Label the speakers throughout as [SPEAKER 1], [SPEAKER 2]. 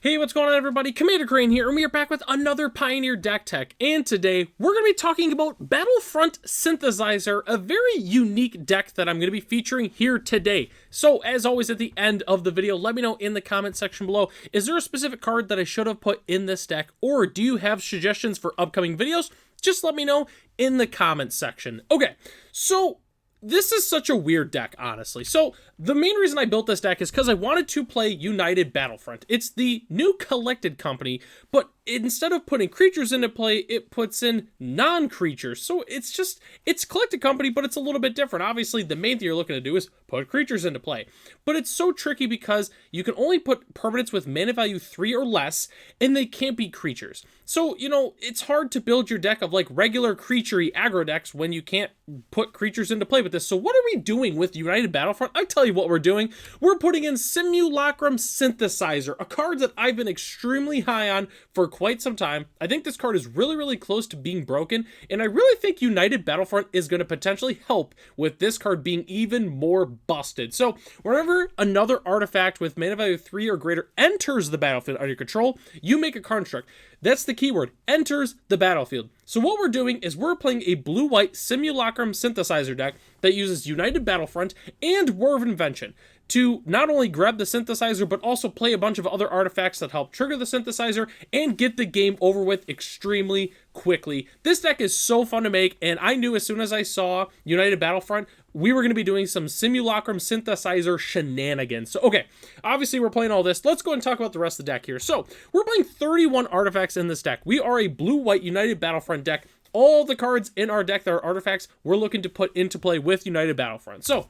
[SPEAKER 1] Hey, what's going on everybody? Commander Crane here, and we are back with another Pioneer deck tech, and today we're going to be talking about Battlefront Synthesizer, a very unique deck that I'm going to be featuring here today. So, as always at the end of the video, let me know in the comment section below, is there a specific card that I should have put in this deck, or do you have suggestions for upcoming videos? Just let me know in the comment section. Okay, so this is such a weird deck, honestly. So, the main reason I built this deck is because I wanted to play United Battlefront. It's the new collected company, but instead of putting creatures into play, it puts in non-creatures. So it's collected company, but it's a little bit different. Obviously, the main thing you're looking to do is put creatures into play. But it's so tricky because you can only put permanents with mana value 3 or less, and they can't be creatures. So, it's hard to build your deck of like regular creature-y aggro decks when you can't put creatures into play with this. So what are we doing with United Battlefront? I tell you what we're doing. We're putting in Simulacrum Synthesizer, a card that I've been extremely high on for quite some time. I think this card is really, really close to being broken, and I really think United Battlefront is going to potentially help with this card being even more busted. So whenever another artifact with mana value 3 or greater enters the battlefield under your control, you make a construct. That's the keyword, enters the battlefield. So what we're doing is we're playing a blue-white Simulacrum Synthesizer deck that uses United Battlefront and War of Invention to not only grab the Synthesizer, but also play a bunch of other artifacts that help trigger the Synthesizer and get the game over with extremely quickly. This deck is so fun to make, and I knew as soon as I saw United Battlefront, we were going to be doing some Simulacrum Synthesizer shenanigans. So, okay, obviously we're playing all this. Let's go and talk about the rest of the deck here. So, we're playing 31 artifacts in this deck. We are a blue-white United Battlefront deck. All the cards in our deck that are artifacts, we're looking to put into play with United Battlefront. So,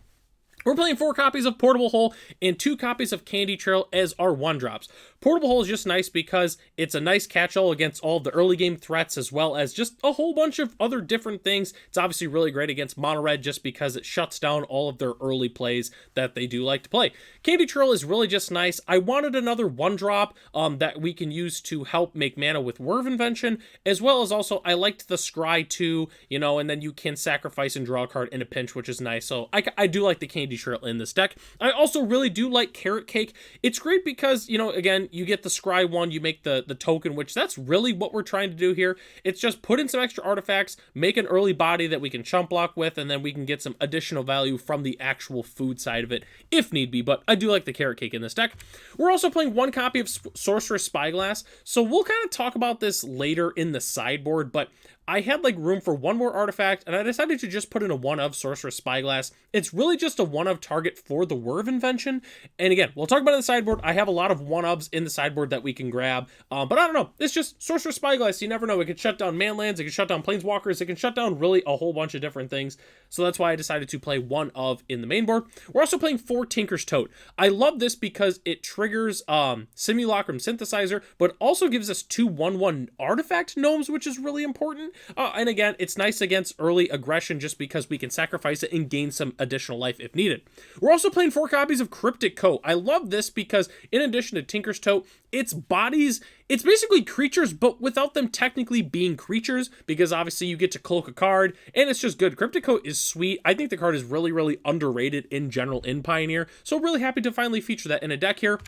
[SPEAKER 1] we're playing 4 copies of Portable Hole and 2 copies of Candy Trail as our 1-drops. Portable Hole is just nice because it's a nice catch-all against all of the early game threats as well as just a whole bunch of other different things. It's obviously really great against Mono Red just because it shuts down all of their early plays that they do like to play. Candy Trail is really just nice. I wanted another 1-drop that we can use to help make mana with War of Invention, as well as also I liked the Scry too, and then you can sacrifice and draw a card in a pinch, which is nice. So I do like the Candy Trail in this deck. I also really do like Carrot Cake. It's great because, again, you get the Scry one, you make the token, which that's really what we're trying to do here. It's just put in some extra artifacts, make an early body that we can chump block with, and then we can get some additional value from the actual food side of it if need be, but I do like the Carrot Cake in this deck. We're also playing 1 copy of Sorceress Spyglass, so we'll kind of talk about this later in the sideboard, but I had room for 1 more artifact, and I decided to just put in a 1 of Sorceress Spyglass. It's really just a 1 of target for the War of Invention, and again, we'll talk about it in the sideboard. I have a lot of 1-ofs in the sideboard that we can grab, but I don't know. It's just Sorceress Spyglass. You never know. It can shut down manlands, it can shut down planeswalkers, it can shut down really a whole bunch of different things, so that's why I decided to play 1 of in the main board. We're also playing 4 Tinker's Tote. I love this because it triggers Simulacrum Synthesizer, but also gives us 2 1/1 artifact gnomes, which is really important. And again, it's nice against early aggression just because we can sacrifice it and gain some additional life if needed. We're also playing 4 copies of Cryptic Coat. I love this because in addition to Tinker's Tote, it's basically creatures, but without them technically being creatures, because obviously you get to cloak a card, and it's just good. Cryptic Coat is sweet. I think the card is really, really underrated in general in Pioneer, so really happy to finally feature that in a deck here.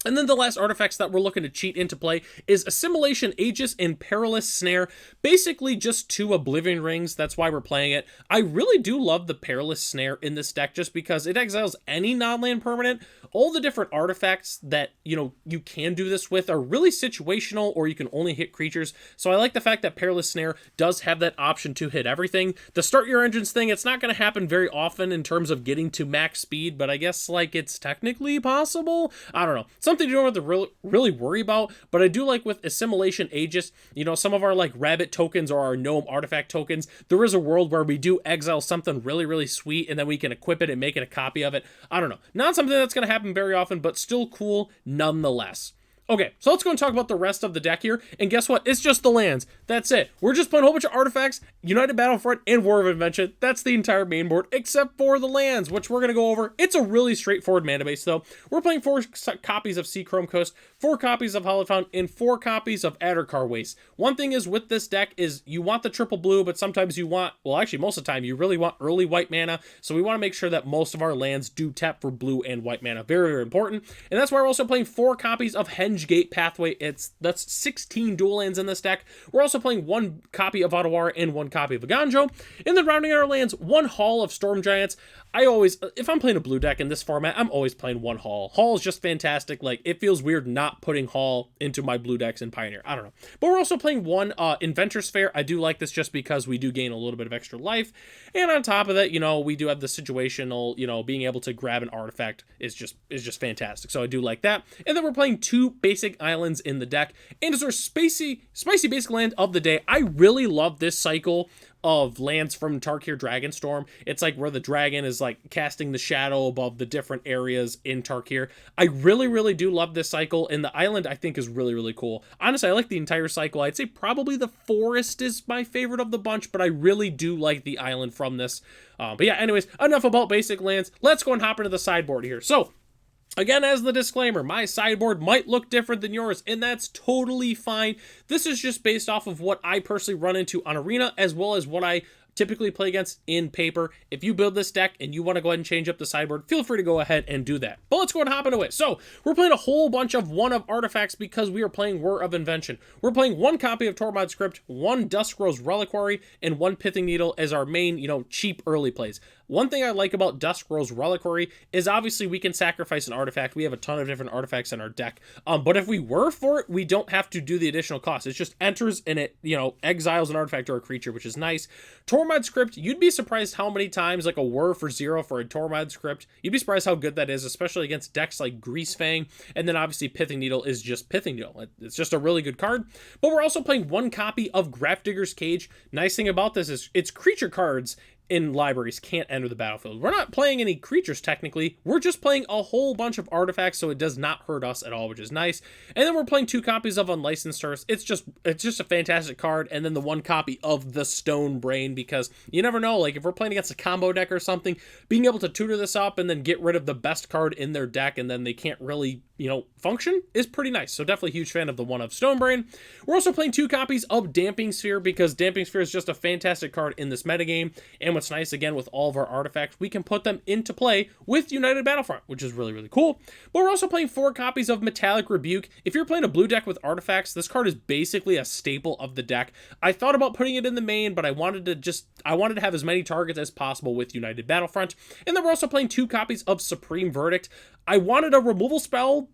[SPEAKER 1] And then the last artifacts that we're looking to cheat into play is Assimilation Aegis and Perilous Snare. Basically just 2 Oblivion Rings, that's why we're playing it. I really do love the Perilous Snare in this deck just because it exiles any non-land permanent. All the different artifacts that, you can do this with are really situational, or you can only hit creatures. So I like the fact that Perilous Snare does have that option to hit everything. The Start Your Engines thing, it's not going to happen very often in terms of getting to max speed, but I guess it's technically possible. I don't know. Something you don't have to really worry about, but I do like with Assimilation Aegis, some of our rabbit tokens or our gnome artifact tokens, there is a world where we do exile something really, really sweet, and then we can equip it and make it a copy of it. I don't know. Not something that's going to happen very often, but still cool nonetheless. Okay, so let's go and talk about the rest of the deck here, and guess what? It's just the lands. That's it. We're just playing a whole bunch of artifacts, United Battlefront, and War of Invention. That's the entire main board, except for the lands, which we're going to go over. It's a really straightforward mana base, though. We're playing 4 copies of Seachrome Coast, 4 copies of Hallowed Fountain, and 4 copies of Addercar Waste. One thing is with this deck is you want the triple blue, but sometimes you want, well, actually, most of the time, you really want early white mana, so we want to make sure that most of our lands do tap for blue and white mana. Very, very important. And that's why we're also playing 4 copies of Henge Binge Gate Pathway. That's 16 dual lands in this deck. We're also playing one copy of Otawara and one copy of Aganjo. And then rounding out our lands, one Hall of Storm Giants. I always, if I'm playing a blue deck in this format, I'm always playing one Hall. Hall is just fantastic. Like, it feels weird not putting Hall into my blue decks in Pioneer. I don't know. But we're also playing one Inventor Sphere. I do like this just because we do gain a little bit of extra life. And on top of that, you know, we do have the situational, you know, being able to grab an artifact is just fantastic. So I do like that. And then we're playing two basic islands in the deck. And as our spicy basic land of the day, I really love this cycle of lands from Tarkir Dragonstorm. It's like where the dragon is like casting the shadow above the different areas in Tarkir. I really do love this cycle, and the island I think is really cool. Honestly, I like the entire cycle. I'd say probably the forest is my favorite of the bunch, but I really do like the island from this. But yeah, anyways, enough about basic lands. Let's go and hop into the sideboard here. So again, as the disclaimer, my sideboard might look different than yours, and that's totally fine. This is just based off of what I personally run into on Arena, as well as what I typically play against in paper. If you build this deck and you want to go ahead and change up the sideboard, feel free to go ahead and do that. But let's go and hop into it. So we're playing a whole bunch of one of artifacts because we are playing War of Invention. We're playing one copy of Tormod's Script, one Duskrow's Reliquary, and one Pithing Needle as our main, you know, cheap early plays. One thing I like about Duskrow's Reliquary is obviously we can sacrifice an artifact. We have a ton of different artifacts in our deck. But if we were for it, we don't have to do the additional cost. It just enters and it, you know, exiles an artifact or a creature, which is nice. Tormod Script, you'd be surprised how many times like a whir for 0 for a Tormod Script. You'd be surprised how good that is, especially against decks like Greasefang. And then obviously Pithing Needle is just Pithing Needle. It's just a really good card. But we're also playing one copy of Grafdigger's Cage. Nice thing about this is it's creature cards in libraries can't enter the battlefield. We're not playing any creatures technically. We're just playing a whole bunch of artifacts, so it does not hurt us at all, which is nice. And then we're playing two copies of Unlicensed Source. It's just a fantastic card, and then the one copy of the Stone Brain, because you never know, like if we're playing against a combo deck or something, being able to tutor this up and then get rid of the best card in their deck and then they can't really, you know, function is pretty nice. So definitely a huge fan of the one of Stone Brain. We're also playing two copies of Damping Sphere because Damping Sphere is just a fantastic card in this metagame. And what's nice, again, with all of our artifacts, we can put them into play with United Battlefront, which is really cool. But we're also playing four copies of Metallic Rebuke. If you're playing a blue deck with artifacts, this card is basically a staple of the deck. I thought about putting it in the main, but I wanted to have as many targets as possible with United Battlefront. And then we're also playing two copies of Supreme Verdict. I wanted a removal spell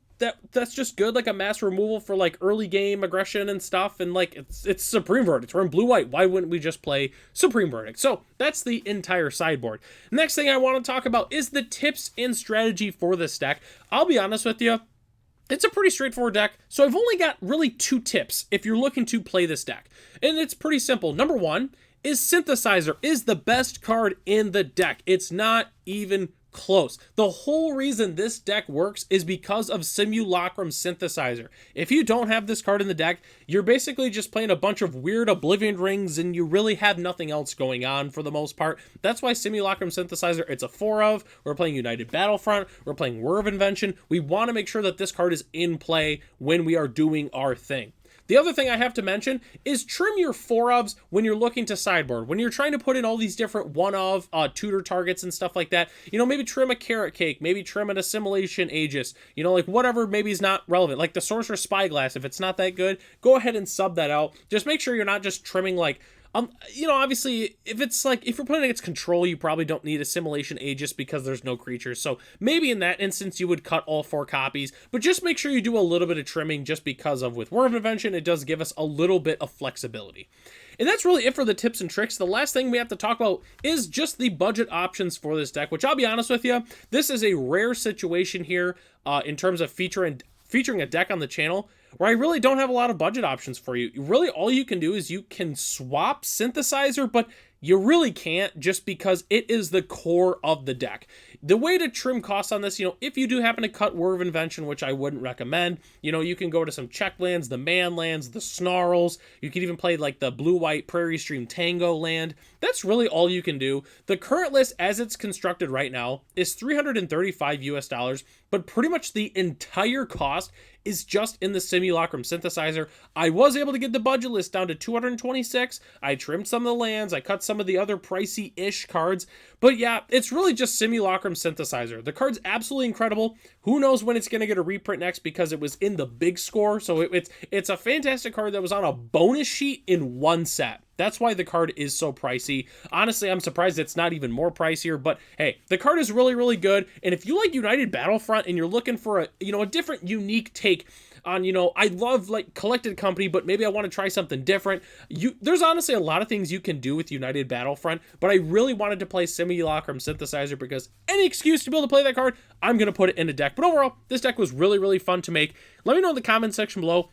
[SPEAKER 1] that's just good, like a mass removal for like early game aggression and stuff, and like it's Supreme Verdict. We're in blue-white. Why wouldn't we just play Supreme Verdict? So that's the entire sideboard. Next thing I want to talk about is the tips and strategy for this deck. I'll be honest with you, it's a pretty straightforward deck, so I've only got really two tips if you're looking to play this deck. And it's pretty simple. Number one is Synthesizer is the best card in the deck. It's not even close. The whole reason this deck works is because of Simulacrum Synthesizer. If you don't have this card in the deck, you're basically just playing a bunch of weird Oblivion Rings and you really have nothing else going on for the most part. That's why Simulacrum Synthesizer, it's a 4 of. We're playing United Battlefront. We're playing War of Invention. We want to make sure that this card is in play when we are doing our thing. The other thing I have to mention is trim your 4-ofs when you're looking to sideboard. When you're trying to put in all these different 1-of tutor targets and stuff like that, you know, maybe trim a Carrot Cake, maybe trim an Assimilation Aegis, you know, like whatever maybe is not relevant. Like the Sorcerer's Spyglass, if it's not that good, go ahead and sub that out. Just make sure you're not just trimming like, you know, obviously, if you're putting against control, you probably don't need Assimilation Aegis because there's no creatures. So maybe in that instance, you would cut all 4 copies, but just make sure you do a little bit of trimming just because of with War of Invention, it does give us a little bit of flexibility. And that's really it for the tips and tricks. The last thing we have to talk about is just the budget options for this deck, which I'll be honest with you, this is a rare situation here in terms of featuring a deck on the channel where I really don't have a lot of budget options for you. Really, all you can do is you can swap Synthesizer, but you really can't just because it is the core of the deck. The way to trim costs on this, you know, if you do happen to cut War of Invention, which I wouldn't recommend, you know, you can go to some check lands, the man lands, the Snarls. You can even play like the blue-white Prairie Stream Tango land. That's really all you can do. The current list as it's constructed right now is $335 US, but pretty much the entire cost is just in the Simulacrum Synthesizer. I was able to get the budget list down to 226. I trimmed some of the lands, I cut some of the other pricey-ish cards, but yeah, it's really just Simulacrum Synthesizer. The card's absolutely incredible. Who knows when it's going to get a reprint next because it was in the big score, so it's a fantastic card that was on a bonus sheet in one set. That's why the card is so pricey. Honestly, I'm surprised it's not even more pricier, but hey, the card is really, really good. And if you like United Battlefront and you're looking for a different, unique take on, I love like Collected Company, but maybe I want to try something different. There's honestly a lot of things you can do with United Battlefront, but I really wanted to play Simulacrum Synthesizer because any excuse to be able to play that card, I'm going to put it in a deck. But overall, this deck was really, really fun to make. Let me know in the comment section below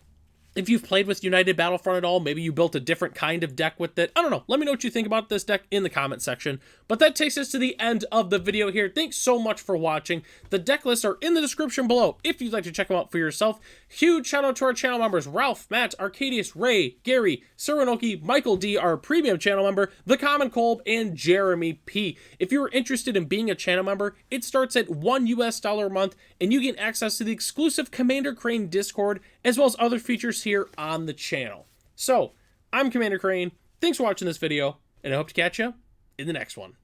[SPEAKER 1] if you've played with United Battlefront at all. Maybe you built a different kind of deck with it. I don't know. Let me know what you think about this deck in the comment section. But that takes us to the end of the video here. Thanks so much for watching. The deck lists are in the description below if you'd like to check them out for yourself. Huge shout out to our channel members, Ralph, Matt, Arcadius, Ray, Gary, Surinoki, Michael D, our premium channel member, The Common Kolb, and Jeremy P. If you're interested in being a channel member, it starts at $1 US a month, and you get access to the exclusive Commander Crane Discord, as well as other features here on the channel. So, I'm Commander Crane, thanks for watching this video, and I hope to catch you in the next one.